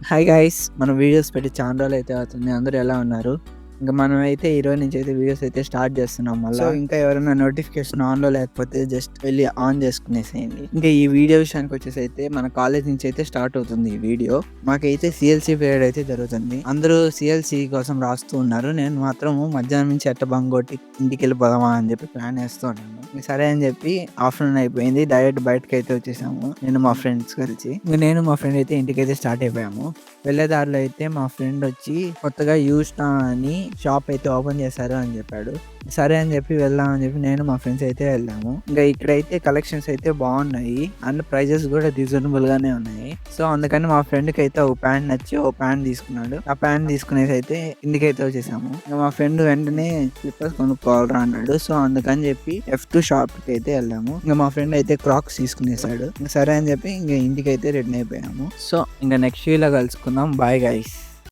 Hi guys! మన videos పెట్టి చాలా రోజులైతే అవుతుంది. అందరూ ఎలా ఉన్నారు? ఇంక మనమైతే ఈరోజు నుంచి అయితే వీడియోస్ అయితే స్టార్ట్ చేస్తున్నాం మళ్ళా. సో, ఇంకా ఎవరైనా నోటిఫికేషన్ ఆన్‌లో లేకపోతే జస్ట్ వెళ్లి ఆన్ చేసుకునేసేయండి. ఇంకా ఈ వీడియో విషయానికొచ్చేసి అయితే మన కాలేజ్ నుంచి అయితే స్టార్ట్ అవుతుంది ఈ వీడియో. మాకైతే సీఎల్‌సీ పీరియడ్ అయితే జరుగుతుంది. అందరూ సీఎల్‌సీ కోసం రాస్తూ ఉన్నారు. నేను మాత్రం మధ్యాహ్నం నుంచి ఎట్ట బంక్ కొట్టి ఇంటికెళ్ళిపోదామా అని చెప్పి ప్లాన్ ఏస్తూ ఉన్నాను. సరే అని చెప్పి ఆఫ్టర్‌నూన్ అయిపోయింది. డైరెక్ట్ బయటకైతే వచ్చేసాము. నేను మా ఫ్రెండ్స్ కలిసి. నేను మా ఫ్రెండ్ అయితే ఇంటికైతే స్టార్ట్ అయిపోయాము. వెళ్ళే దారిలో అయితే మా ఫ్రెండ్ వచ్చి కొత్తగా యూస్టా అని షాప్ అయితే ఓపెన్ చేశారు అని చెప్పాడు. సరే అని చెప్పి వెళ్దాం అని చెప్పి నేను మా ఫ్రెండ్స్ అయితే వెళ్ళాము. ఇంకా ఇక్కడైతే కలెక్షన్స్ అయితే బాగున్నాయి అండ్ ప్రైజెస్ కూడా రీజనబుల్ గానే ఉన్నాయి. సో అందుకని మా ఫ్రెండ్ కి అయితే ఒక ప్యాంట్ నచ్చి ఒక ప్యాంట్ తీసుకున్నాడు. ఆ ప్యాంట్ తీసుకునేసి అయితే ఇంటికైతే వచ్చేసాము. ఇంకా మా ఫ్రెండ్ వెంటనే స్లిప్పర్స్ కొనుక్కోవాలరా అన్నాడు. సో అందుకని చెప్పి F2 షాప్ కి అయితే వెళ్ళాము. ఇంకా మా ఫ్రెండ్ అయితే క్రాక్స్ తీసుకునేసాడు. సరే అని చెప్పి ఇంకా ఇంటికి అయితే రెడీ అయిపోయాము. సో ఇంకా నెక్స్ట్ వీడియోలో కలుసుకుందాం. Bye guys.